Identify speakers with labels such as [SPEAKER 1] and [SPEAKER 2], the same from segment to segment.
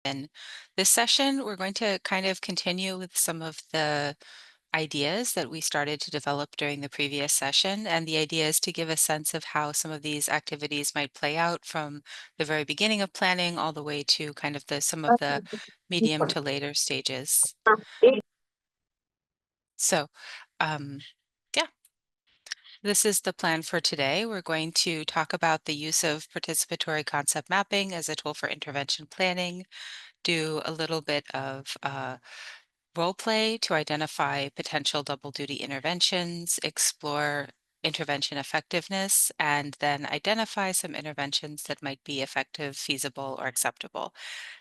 [SPEAKER 1] In this session, we're going to kind of continue with some of the ideas that we started to develop during the previous session. And the idea is to give a sense of how some of these activities might play out from the very beginning of planning all the way to kind of some of the medium to later stages. So, um, yeah, this is the plan for today. We're going to talk about the use of participatory concept mapping as a tool for intervention planning, do a little bit of role play to identify potential double duty interventions, explore intervention effectiveness, and then identify some interventions that might be effective, feasible, or acceptable.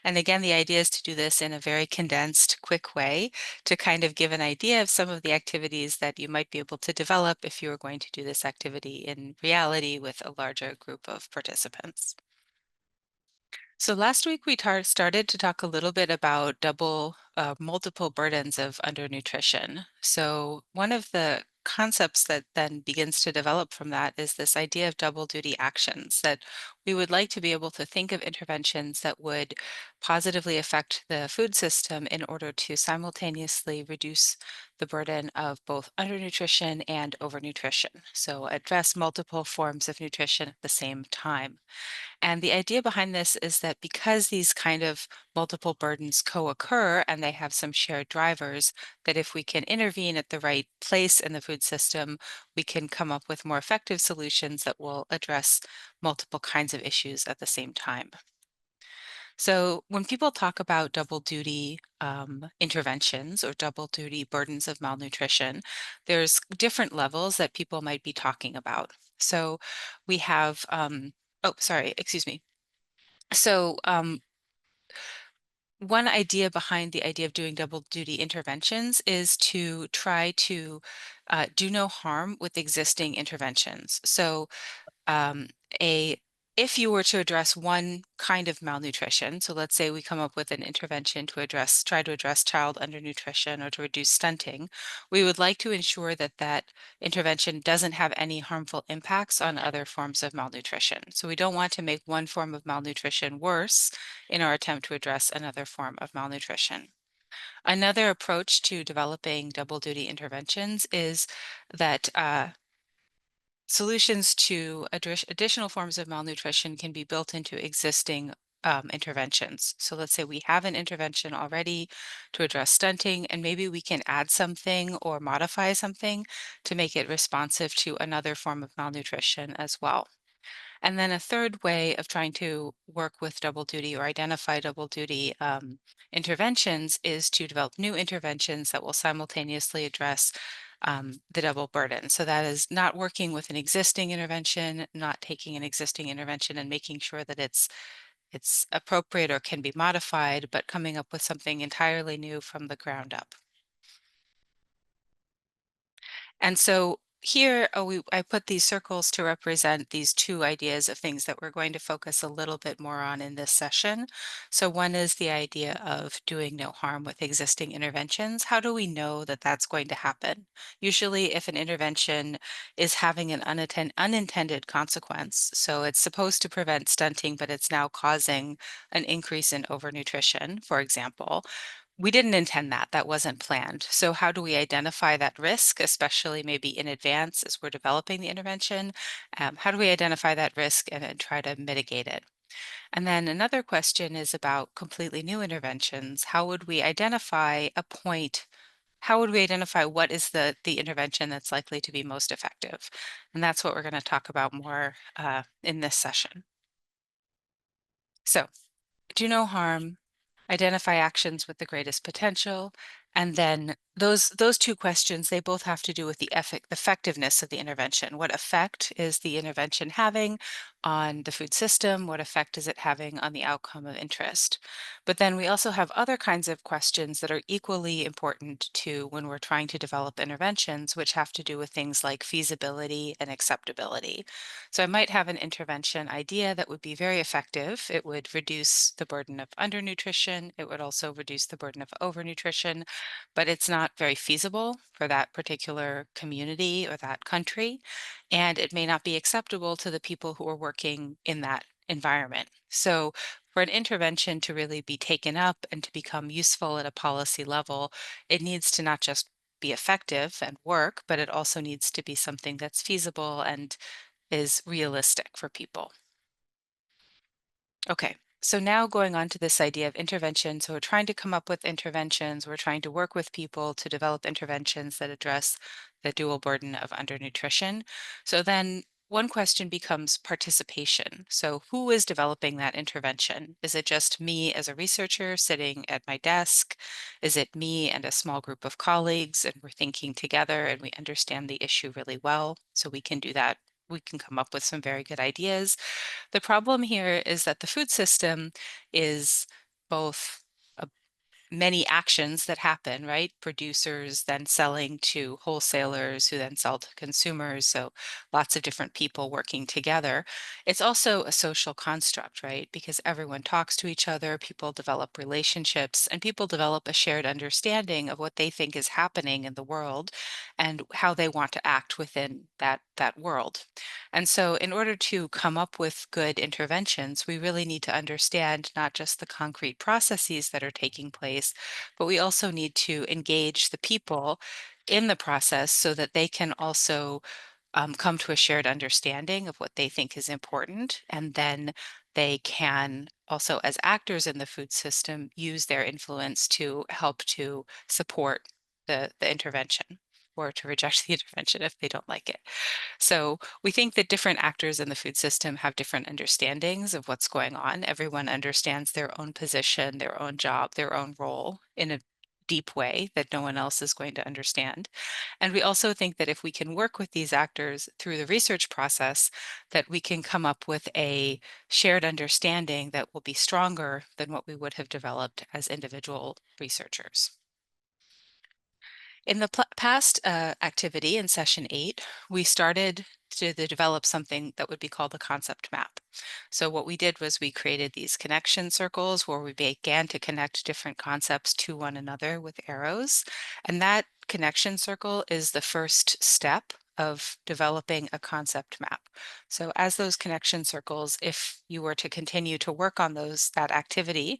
[SPEAKER 1] And again, the idea is to do this in a very condensed, quick way to kind of give an idea of some of the activities that you might be able to develop if you were going to do this activity in reality with a larger group of participants. So last week we started to talk a little bit about multiple burdens of undernutrition. So one of the concepts that then begins to develop from that is this idea of double duty actions, that we would like to be able to think of interventions that would positively affect the food system in order to simultaneously reduce the burden of both undernutrition and overnutrition. So address multiple forms of nutrition at the same time. And the idea behind this is that because these kind of multiple burdens co-occur and they have some shared drivers, that if we can intervene at the right place in the food system, we can come up with more effective solutions that will address multiple kinds of issues at the same time. So when people talk about double duty interventions or double duty burdens of malnutrition, there's different levels that people might be talking about. So we have, oh, sorry, excuse me. So, one idea behind the idea of doing double duty interventions is to try to do no harm with existing interventions. So, um, a if you were to address one kind of malnutrition, so let's say we come up with an intervention to try to address child undernutrition or to reduce stunting, we would like to ensure that that intervention doesn't have any harmful impacts on other forms of malnutrition. So we don't want to make one form of malnutrition worse in our attempt to address another form of malnutrition. Another approach to developing double duty interventions is that solutions to address additional forms of malnutrition can be built into existing interventions. So let's say we have an intervention already to address stunting, and maybe we can add something or modify something to make it responsive to another form of malnutrition as well. And then a third way of trying to work with double duty or identify double duty interventions is to develop new interventions that will simultaneously address the double burden. So that is not working with an existing intervention, not taking an existing intervention and making sure that it's appropriate or can be modified, but coming up with something entirely new from the ground up. And so here I put these circles to represent these two ideas of things that we're going to focus a little bit more on in this session. So one is the idea of doing no harm with existing interventions. How do we know that that's going to happen? Usually if an intervention is having an unintended consequence, so it's supposed to prevent stunting, but it's now causing an increase in overnutrition, for example, we didn't intend that. That wasn't planned. So how do we identify that risk, especially maybe in advance as we're developing the intervention? How do we identify that risk and try to mitigate it? And then another question is about completely new interventions. How would we identify a point? How would we identify what is the intervention that's likely to be most effective? And that's what we're going to talk about more in this session. So do no harm, identify actions with the greatest potential, and then those two questions, they both have to do with the effectiveness of the intervention. What effect is the intervention having on the food system? What effect is it having on the outcome of interest? But then we also have other kinds of questions that are equally important to when we're trying to develop interventions, which have to do with things like feasibility and acceptability. So I might have an intervention idea that would be very effective. It would reduce the burden of undernutrition. It would also reduce the burden of overnutrition, but it's not very feasible for that particular community or that country. And it may not be acceptable to the people who are working in that environment. So for an intervention to really be taken up and to become useful at a policy level, it needs to not just be effective and work, but it also needs to be something that's feasible and is realistic for people. Okay, so now going on to this idea of intervention. So we're trying to come up with interventions. We're trying to work with people to develop interventions that address the dual burden of undernutrition. So then one question becomes participation. So who is developing that intervention? Is it just me as a researcher sitting at my desk? Is it me and a small group of colleagues and we're thinking together and we understand the issue really well? So we can do that. We can come up with some very good ideas. The problem here is that the food system is both many actions that happen, right? Producers then selling to wholesalers who then sell to consumers. So lots of different people working together. It's also a social construct, right? Because everyone talks to each other, people develop relationships, and people develop a shared understanding of what they think is happening in the world and how they want to act within that world. And so in order to come up with good interventions, we really need to understand not just the concrete processes that are taking place, but we also need to engage the people in the process so that they can also come to a shared understanding of what they think is important. And then they can also, as actors in the food system, use their influence to help to support the intervention or to reject the intervention if they don't like it. So we think that different actors in the food system have different understandings of what's going on. Everyone understands their own position, their own job, their own role in a deep way that no one else is going to understand. And we also think that if we can work with these actors through the research process, that we can come up with a shared understanding that will be stronger than what we would have developed as individual researchers. In the past activity in session 8, we started to develop something that would be called a concept map. So what we did was we created these connection circles where we began to connect different concepts to one another with arrows. And that connection circle is the first step of developing a concept map. So as those connection circles, if you were to continue to work on that activity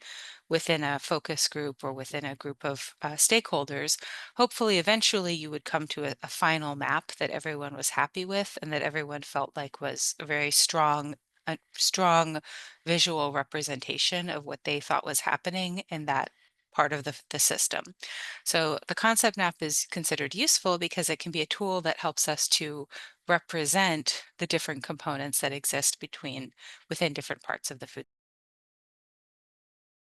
[SPEAKER 1] within a focus group or within a group of stakeholders, hopefully eventually you would come to a final map that everyone was happy with and that everyone felt like was a very strong visual representation of what they thought was happening in that part of the system. So the concept map is considered useful because it can be a tool that helps us to represent the different components that exist within different parts of the food